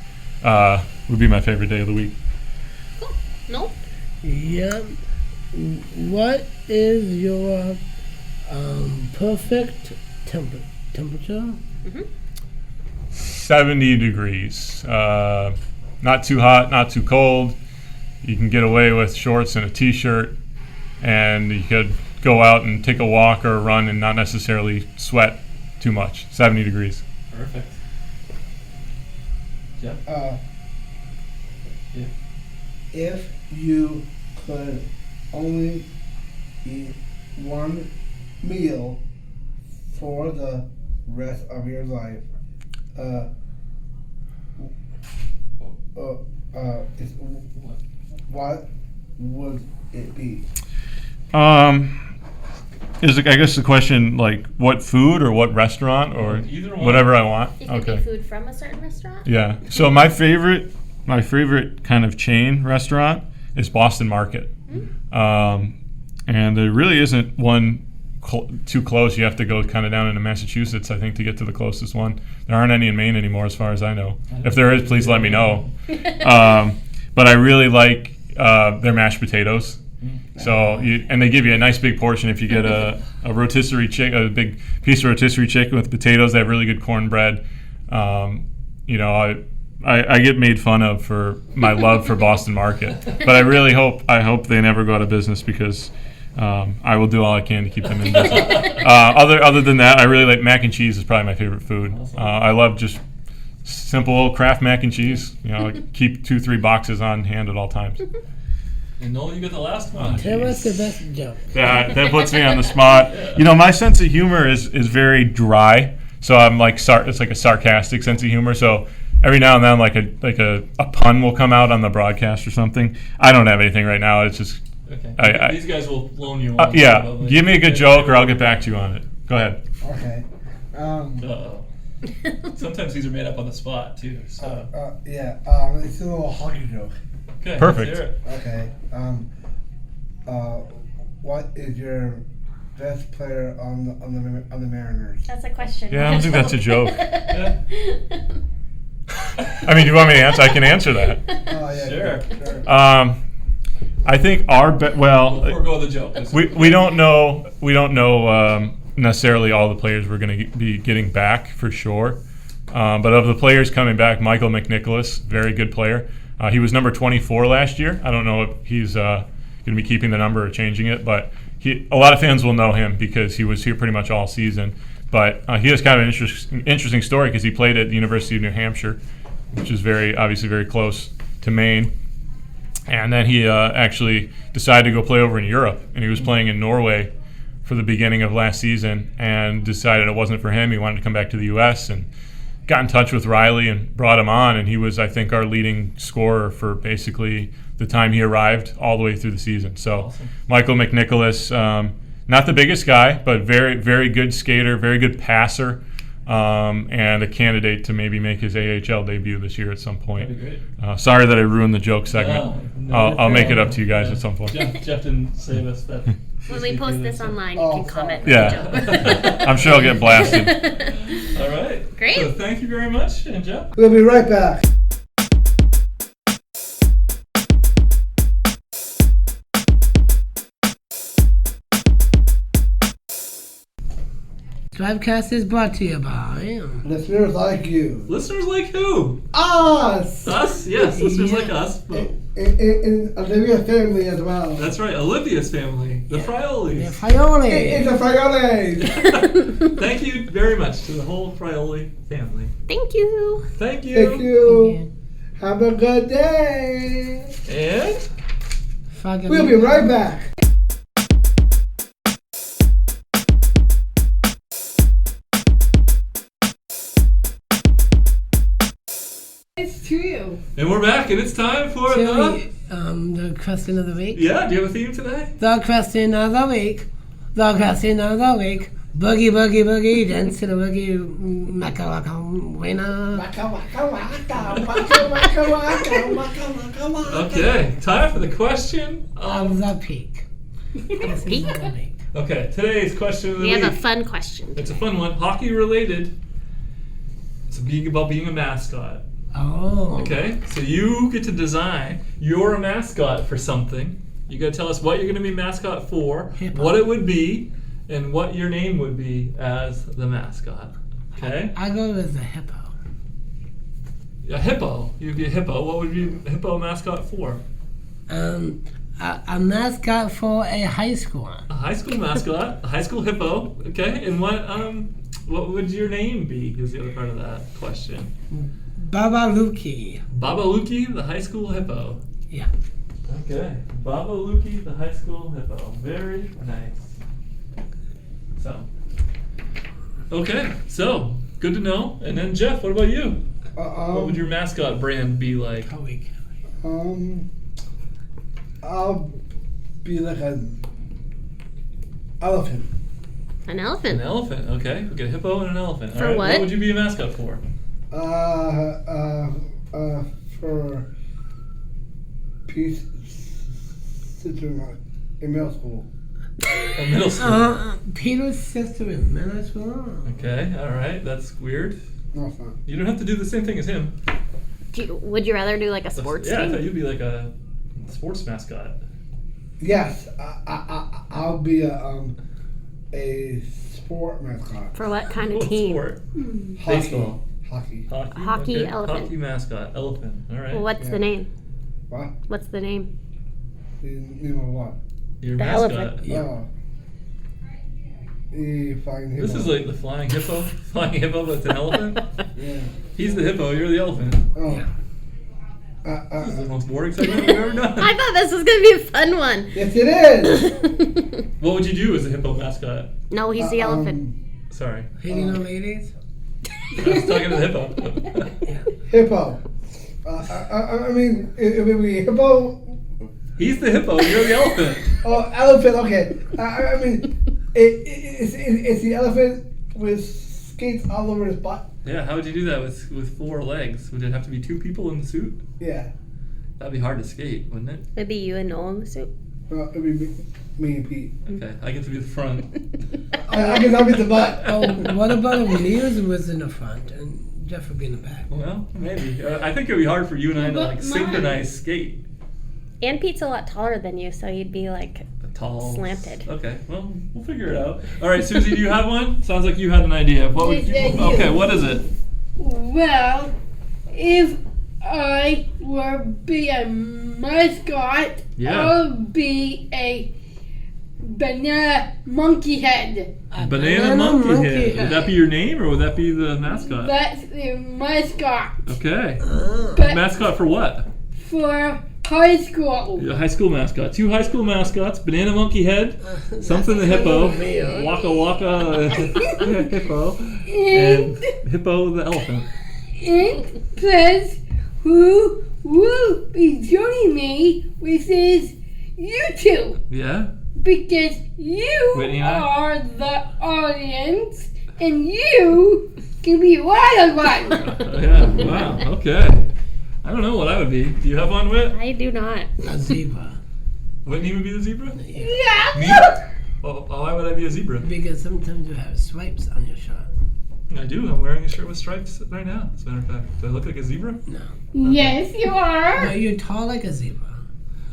would be my favorite day of the week. Cool. Nope. Yeah. What is your perfect temperature? 70 degrees. Not too hot, not too cold. You can get away with shorts and a t-shirt, and you could go out and take a walk or a run and not necessarily sweat too much. 70 degrees. Perfect. Jeff? Yeah. If you could only eat one meal for the rest of your life, what would it be? I guess the question like what food or what restaurant or Either one. whatever I want? It could Okay. be food from a certain restaurant. Yeah. So my favorite my favorite kind of chain restaurant is Boston Market. And there really isn't one too close. You have to go kind of down into Massachusetts, I think, to get to the closest one. There aren't any in Maine anymore, as far as I know. If there is, please let me know. But I really like their mashed potatoes. So, and they give you a nice big portion if you get a rotisserie chicken, a big piece of rotisserie chicken with potatoes. They have really good cornbread. You know, I get made fun of for my love for Boston Market, but I really hope they never go out of business, because I will do all I can to keep them in business. Other than that, I really like mac and cheese is probably my favorite food. I love just simple old Kraft mac and cheese. You know, keep 2-3 boxes on hand at all times. And Noel, you got the last one. Tell us the best joke. That puts me on the spot. You know, my sense of humor is very dry. So I'm like it's like a sarcastic sense of humor. So every now and then, like a pun will come out on the broadcast or something. I don't have anything right now. It's just okay. These guys will loan you one. yeah. Probably. Give me a good joke, or I'll get back to you on it. Go ahead. Okay. Uh-oh. Sometimes these are made up on the spot too. So. Yeah. It's a little hockey joke. Okay. Perfect. Let's hear it. Okay. What is your best player on the Mariners? That's a question. Yeah, I don't think that's a joke. Yeah. I mean, do you want me to answer? I can answer that. Oh yeah. Sure. I think our We'll forego the joke. we don't know necessarily all the players we're going to be getting back for sure, but of the players coming back, Michael McNicholas, very good player. He was number 24 last year. I don't know if he's going to be keeping the number or changing it, but a lot of fans will know him because he was here pretty much all season. But he has kind of an interesting story because he played at the University of New Hampshire, which is obviously very close to Maine. And then he actually decided to go play over in Europe, and he was playing in Norway for the beginning of last season and decided it wasn't for him. He wanted to come back to the U.S. and got in touch with Riley and brought him on, and he was, I think, our leading scorer for basically the time he arrived all the way through the season. So Awesome. Michael McNicholas, not the biggest guy, but very, very good skater, very good passer, and a candidate to maybe make his AHL debut this year at some point. That'd be great. Sorry that I ruined the joke segment. No, I'll make it up to you guys at some point. Jeff didn't save us that. When we post this online, you can comment. Yeah. I'm sure I'll get blasted. All right. Great. So thank you very much, and Jeff. We'll be right back. Drivecast is brought to you by Listeners like you. Listeners like who? Us! Us? Yes, listeners like us. But And Olivia family as well. that's right, Olivia's family, the Friolis. Frioli. It's a Frioles! Thank you very much to the whole Frioli family. Thank you. Thank you. Thank you. Have a good day. And We'll be right back. It's to you. and we're back, and it's time for The question of the week. Yeah, do you have a theme today? The question of the week. The question of the week. Boogie, boogie, boogie, dance to the boogie, maka waka, winner. Okay, time for the question Of the peak. Peak? Okay, today's question of the We week. have a fun question. It's a fun one, hockey related. It's about being a mascot. Oh. Okay, so you get to design. You're a mascot for something. You got to tell us what you're going to be mascot for, Hippo. what it would be, and what your name would be as the mascot. Okay, I go with the hippo. a hippo. You'd be a hippo. What would you a hippo mascot for? A mascot for a high school. A high school mascot, a high school hippo. Okay, and what would your name be? Is the other part of that question. Babaluki. Babaluki, the high school hippo. Yeah. Okay, Babaluki, the high school hippo. Very nice. So good to know. And then Jeff, what about you? What would your mascot brand be like? Holy I'll be like an elephant. An elephant. An elephant. Okay, we got a hippo and an elephant. For All right. what? What would you be a mascot for? for Pete's sister in middle school. Oh, middle school. Peter's sister in middle school. Okay, all right. That's weird. No, it's not. You don't have to do the same thing as him. Would you rather do like a sports Yeah, I team? thought you'd be like a sports mascot. Yes, I'll be a sport mascot. For what kind of What team? sport? Hockey. Baseball. Hockey. Hockey. Hockey, elephant. Hockey mascot. Elephant. All right. Well, what's Yeah. the name? What? What's the name? The name of what? Your The mascot. elephant. Oh. The flying hippo. This is like the flying hippo. Flying hippo, but it's an elephant. Yeah. He's the hippo. You're the elephant. Oh. This is the most boring segment we've ever done. I thought this was gonna be a fun one. Yes, it is. What would you do as a hippo mascot? No, he's the elephant. Sorry, Hitting on ladies. I was talking to the hippo. Hippo. I mean, it would be hippo. He's the hippo. You're the elephant. Oh, elephant. Okay. I mean, it's the elephant with skates all over his butt. Yeah. How would you do that with 4 legs? Would it have to be 2 people in the suit? Yeah. That'd be hard to skate, wouldn't it? Maybe you and Noel in the suit. Well, it'd be me and Pete. Okay, I get to be the front. I guess I'll be the butt. Oh, what about if Niels was in the front and Jeff would be in the back? Well, maybe. I think it would be hard for you and I to But like mine- synchronize skate. And Pete's a lot taller than you, so you'd be like Tall. slanted. Okay, well, we'll figure it out. All right, Susie, do you have one? Sounds like you had an idea. What would you? Yes, I do. Okay, what is it? Well, if I were be a mascot, Yeah. I'll be a banana monkey head. A Banana monkey head. Would that be your name or would that be the mascot? That's the mascot Okay. but Mascot for what? for high school. A high school mascot. 2 high school mascots. Banana monkey head. Something the hippo. Waka waka hippo. And hippo the elephant. And plus, who will be joining me with is you two. Yeah. Because you Whitney and I? are the audience, and you can be wild one. Yeah. Wow. Okay. I don't know what I would be. Do you have one, Whit? I do not. A zebra. Whitney would be the zebra? Yeah. Me? Well, why would I be a zebra? Because sometimes you have stripes on your shirt. I do. I'm wearing a shirt with stripes right now, as a matter of fact. Do I look like a zebra? No. Yes, you are. No, you're tall like a zebra.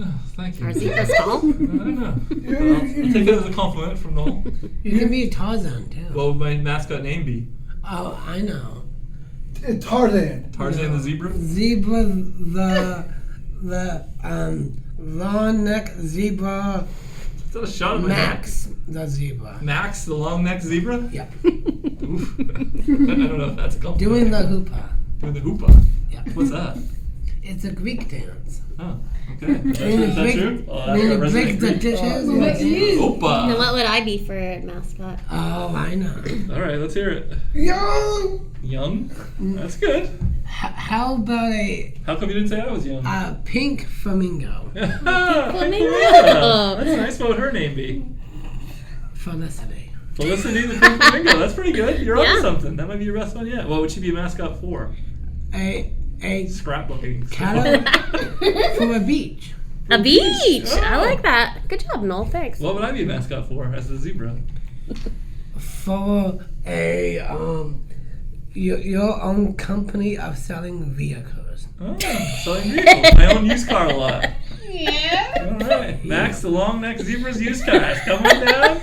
Oh, thank you. Are zebras tall? I don't know. Well, I'll take it as a compliment from Noel. You can be a Tarzan too. What would my mascot name be? Oh, I know. It's Tarzan. Tarzan the zebra? Zebra, the long neck zebra. Is that a shot at my head? Max, the zebra. Max, the long neck zebra? Yep. Oof. I don't know if that's a compliment. Doing the hoopa. Doing the hoopa. Yeah. What's that? It's a Greek dance. Oh, okay. Is that When true? you Is that break, true? Oh, when you that's break the Greek. dishes. Oh, you But dance. you. Now, Hoopa. what would I be for a mascot? Oh, I know. All right, let's hear it. Young. Young? That's good. How about a How come you didn't say I was young? pink flamingo? Flamingo. That's nice. What would her name be? Felicity. Felicity the pink flamingo. That's pretty good. You're onto Yeah. something. That might be your best one yet. What would she be a mascot for? A Scrapbooking. cattle from a beach. A beach. I Oh. like that. Good job, Noel. Thanks. What would I be a mascot for as a zebra? For a your own company of selling vehicles. Oh, selling vehicles. I own used car a lot. Yeah. All right. Max, the long neck zebra's used cars. Come on down.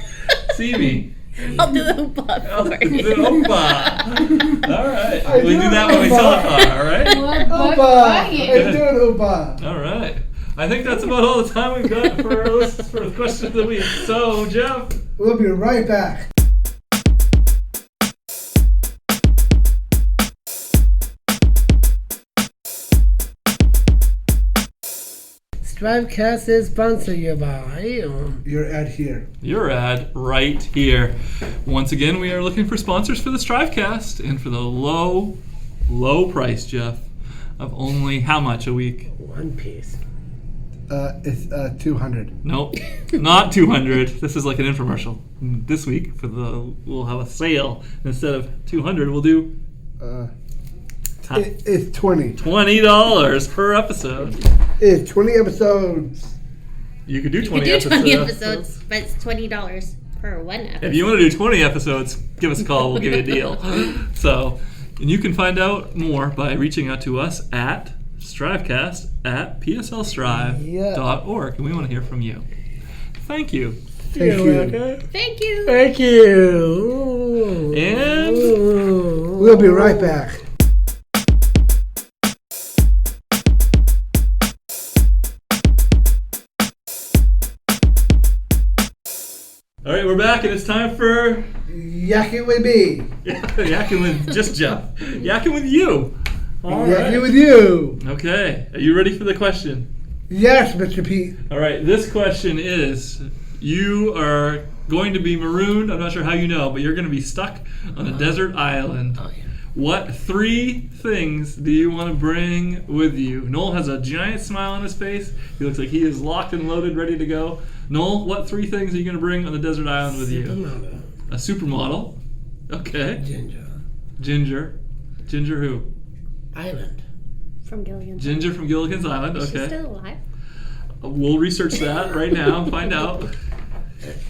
See me. I'll do the hoopla I'll for do you. the Oompa. All right. I We do do that when we sell a car, all right? What Oompa. buy I it? do an Oompa. All right. I think that's about all the time we've got for our list for the question of the week. So, Jeff. We'll be right back. Stripecast is sponsored you by Your ad here. Your ad right here. Once again, we are looking for sponsors for the Strivecast and for the low price, Jeff, of only how much a week? One Piece. It's 200. Nope, not 200. This is like an infomercial. This week we'll have a sale. Instead of 200, we'll do It's 20. $20 per episode. It's 20 episodes. You could do You 20 could do 20 episodes. episodes, but it's $20 per one episode. If you want to do 20 episodes, give us a call. We'll give you a deal. So, and you can find out more by reaching out to us at strivecast@pslstrive.org. And we want to hear from you. Thank you. Thank you. Thank you. Thank you. And We'll be right back. all right, we're back, and it's time for Yakking with me. yakking with just Jeff. Yakking with you. All right. Yakking with you. Okay, are you ready for the question? Yes, Mr. Pete. All right, this question is, you are going to be marooned, I'm not sure how you know, but you're going to be stuck on a desert island. Oh, yeah. What 3 things do you want to bring with you? Noel has a giant smile on his face. He looks like he is locked and loaded, ready to go. Noel, what 3 things are you going to bring on the desert island with you? Supermodel. A supermodel. Okay. Ginger. Ginger. Ginger who? Island. From Gilligan's. Ginger from Gilligan's Island. Is she Okay. still alive? We'll research that right now and find out.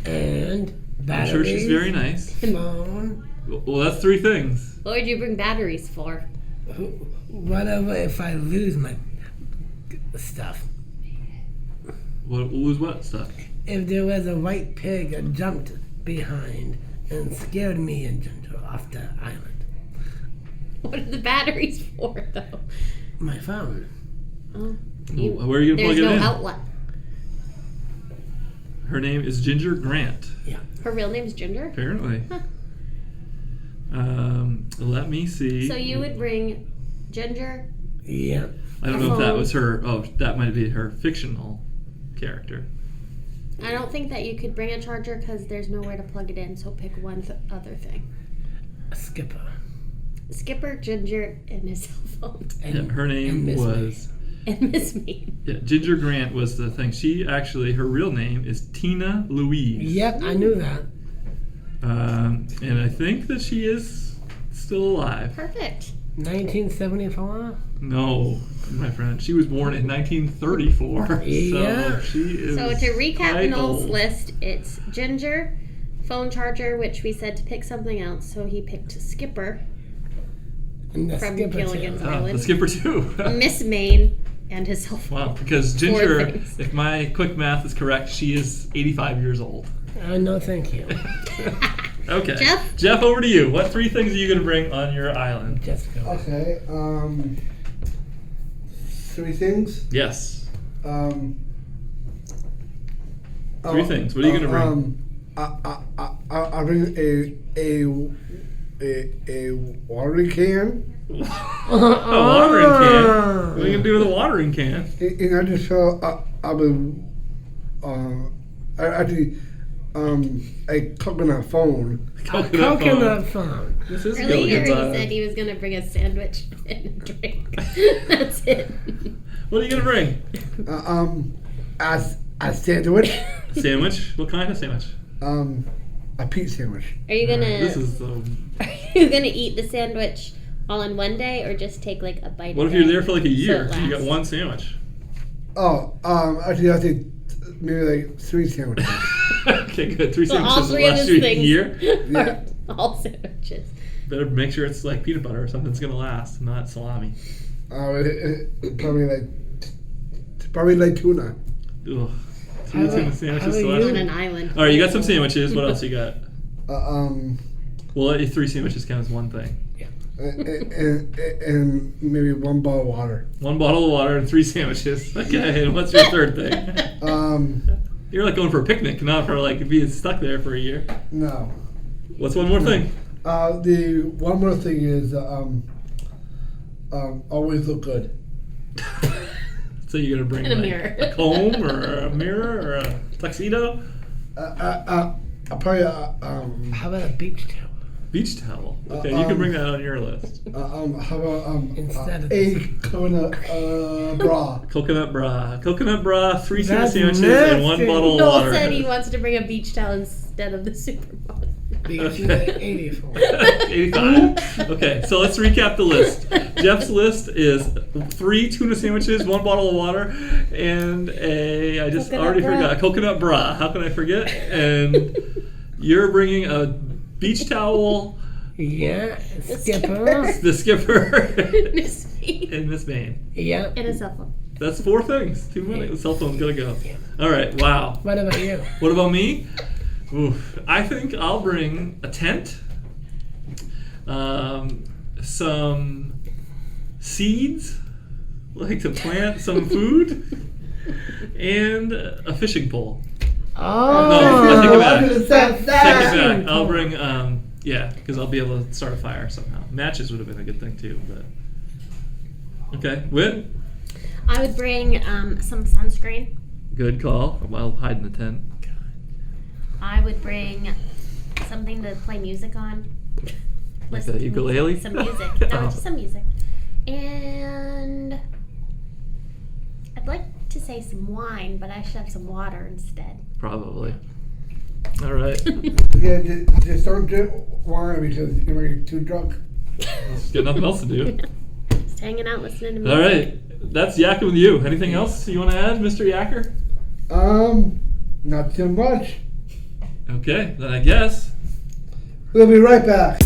And I'm batteries. sure she's very nice. Phone. Well, that's 3 things. What would you bring batteries for? Whatever if I lose my stuff. What was what stuff? If there was a white pig that jumped behind and scared me and Ginger off the island. What are the batteries for, though? My phone. Oh, Where are you going to plug there's it no in? outlet. Her name is Ginger Grant, Her real name's Ginger? apparently. Huh. Let me see. So you would bring Ginger? Yeah. I don't know if that was her. Oh, that might be her fictional character. I don't think that you could bring a charger because there's nowhere to plug it in, so pick one other thing. A skipper. Skipper, Ginger, and his cell phone. Yeah, her name Miss was. And Miss Maine. Yeah, Ginger Grant was the thing. She actually, her real name is Tina Louise. Yep, I knew that. And I think that she is still alive. Perfect. 1974. No, my friend. She was born in 1934. Yeah. So she is. So to recap quite Noel's old. list, it's Ginger, phone charger, which we said to pick something else, so he picked Skipper And the from skipper Gilligan's too. The Island, skipper too. Miss Maine, and his cell phone. Wow, because Four Ginger, things. if my quick math is correct, she is 85 years old. No, thank you. Okay. Jeff? Over to you. What 3 things are you going to bring on your island? Just go. Okay. 3 things. Yes. 3 3 things. What are you going to bring? I'll bring a watering can. A watering can? What are you going to do with a watering can? And I just I'll be actually a coconut phone. Coconut phone. This is Earlier Gilligan's he Island. said he was going to bring a sandwich and a drink. That's it. What are you going to bring? A sandwich. Sandwich? What kind of sandwich? A pizza sandwich. Are you gonna This is are you gonna eat the sandwich all in one day, or just take like a bite? What of if you're it there for like a year? so it So you got lasts? one sandwich. Actually, I think maybe like 3 sandwiches. Okay, good. 3 So all sandwiches three will of last his you a things year. Yeah. are all sandwiches. Better make sure it's like peanut butter or something that's going to last, not salami. Probably like tuna. Ugh. How 3 about- sandwiches how to about last you? On you. an island. All right, you got some sandwiches. What else you got? We'll let you 3 sandwiches count as one thing. And maybe 1 bottle of water. 1 bottle of water and 3 sandwiches. Okay, and what's your 3rd thing? You're like going for a picnic, not for like being stuck there for a year. No. What's one more thing? The one more thing is always look good. So you're gonna bring And a like, mirror. a comb or a mirror or a tuxedo, I'll probably How about a beach towel? beach towel. Okay, you can bring that on your list. how about Instead of a this. coconut bra. Coconut bra, 3 That's sandwiches, and 1 nasty. bottle of Noel water. said he wants to bring a beach towel instead of the supermodel. Because she's at 84. 85. Okay, so let's recap the list. Jeff's list is 3 tuna sandwiches, 1 bottle of water, and I just Coconut already bra. forgot, coconut bra. How can I forget? And you're bringing a beach towel, Yeah, skipper. skipper. the skipper, Miss me. and Miss Maine. Yeah. And a cell phone. That's 4 things. 2 minutes. The cell phone's gotta go. All right. Wow. What about you? What about me? Oof. I think I'll bring a tent, some seeds, like to plant some food, and a fishing pole. Oh. No, I take it back. I'm gonna say Take it that. back. I'll bring, yeah, because I'll be able to start a fire somehow. Matches would have been a good thing too, but. Okay, Whit? I would bring some sunscreen. Good call. While hiding the tent. I would bring something to play music on. Like Listen a to ukulele? music. Some music. No, Oh. just some music. And I'd like to say some wine, but I should have some water instead. Probably. All right. Yeah, just don't drink wine because you're gonna get too drunk. Let's get nothing else to do. Just hanging out, listening to music. All right. That's yakking with you. Anything else you want to add, Mr. Yacker? Not too much. Okay, then I guess. We'll be right back.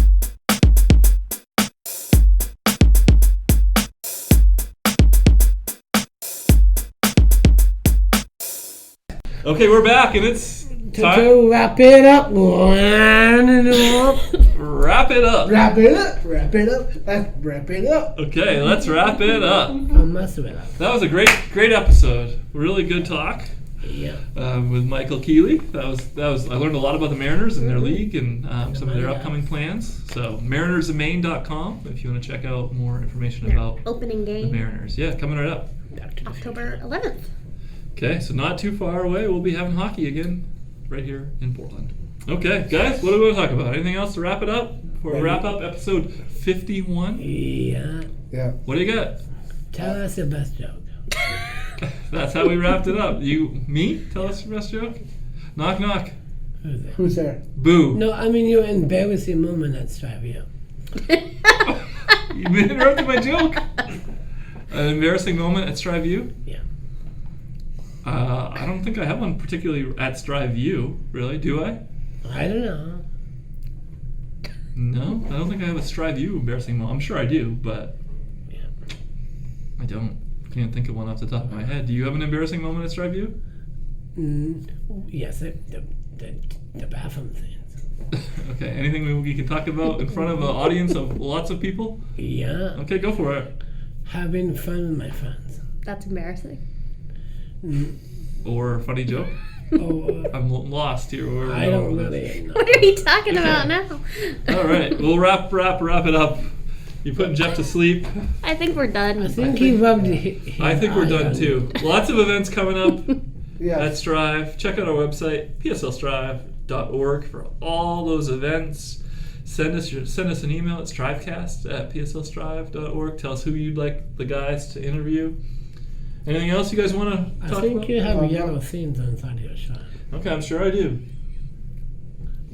Okay, we're back, and it's time. To wrap it up. Wrap it up. Wrap it up. Wrap it up. Wrap it up. Let's wrap it up. Okay, let's wrap it up. I'll mess it up. That was a great episode. Really good talk Yeah. with Michael Keeley. That was. I learned a lot about the Mariners and their league and some of their upcoming plans. So MarinersofMaine.com if you want to check out more information Their about opening the game, Mariners. Yeah, coming right up. October 11th. Okay, so not too far away. We'll be having hockey again right here in Portland. Okay, guys, what do we want to talk about? Anything else to wrap it up? Before we wrap up episode 51? Yeah. Yeah. What do you got? Tell us your best joke. That's how we wrapped it up. Me? Tell us your best joke? Knock, knock. Who's there? Who's there? Boo. No, I mean your embarrassing moment at Strive You. You interrupted my joke. An embarrassing moment at Strive U? Yeah. I don't think I have one particularly at Strive U, really. Do I? I don't know. No, I don't think I have a Strive U embarrassing moment. I'm sure I do, but Yeah. I don't. Can't think of one off the top of my head. Do you have an embarrassing moment at Strive U? Yes, the bathroom things. Okay, anything we can talk about in front of an audience of lots of people? Yeah. Okay, go for it. Having fun with my friends. That's embarrassing. Or a funny joke? Oh, I'm lost here. Where are we I going don't with this? really know. What are you talking about now? All right, we'll wrap it up. You putting Jeff to sleep. I think we're done. I think he rubbed his I think we're eye done on too. Lots of events coming up Yeah. at Strive. Check out our website, pslstrive.org, for all those events. Send us an email at strivecast@pslstrive.org. Tell us who you'd like the guys to interview. Anything else you guys want to I talk think about? you have yellow scenes inside your shirt. Okay, I'm sure I do.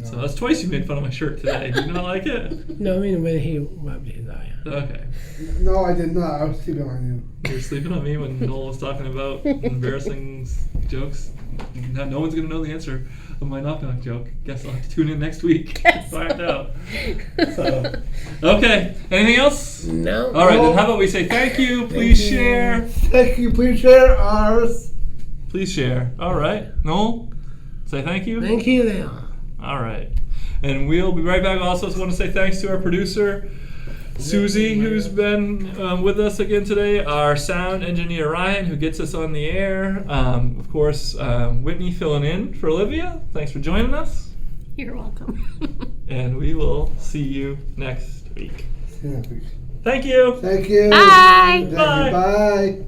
So that's twice you made fun of my shirt today. Do you not like it? No, I mean when he rubbed his eye on. Okay. No, I did not. I was sleeping on you. You're sleeping on me when Noel was talking about embarrassing jokes. Now, no one's going to know the answer of my knock-knock joke. Guess I'll have to tune in next week to find out. So, okay. Anything else? No. All right, No. then how about we say thank you, please you. share. Thank you. Please share ours. Please share. All right. Noel, say thank you. Thank you, there. All right. And we'll be right back. Also, just want to say thanks to our producer, Susie, who's been with us again today, our sound engineer, Ryan, who gets us on the air. Of course, Whitney filling in for Olivia. Thanks for joining us. You're welcome. And we will see you next week. Yeah, please. Thank you. Thank you. Bye. Thank you. Bye. Bye.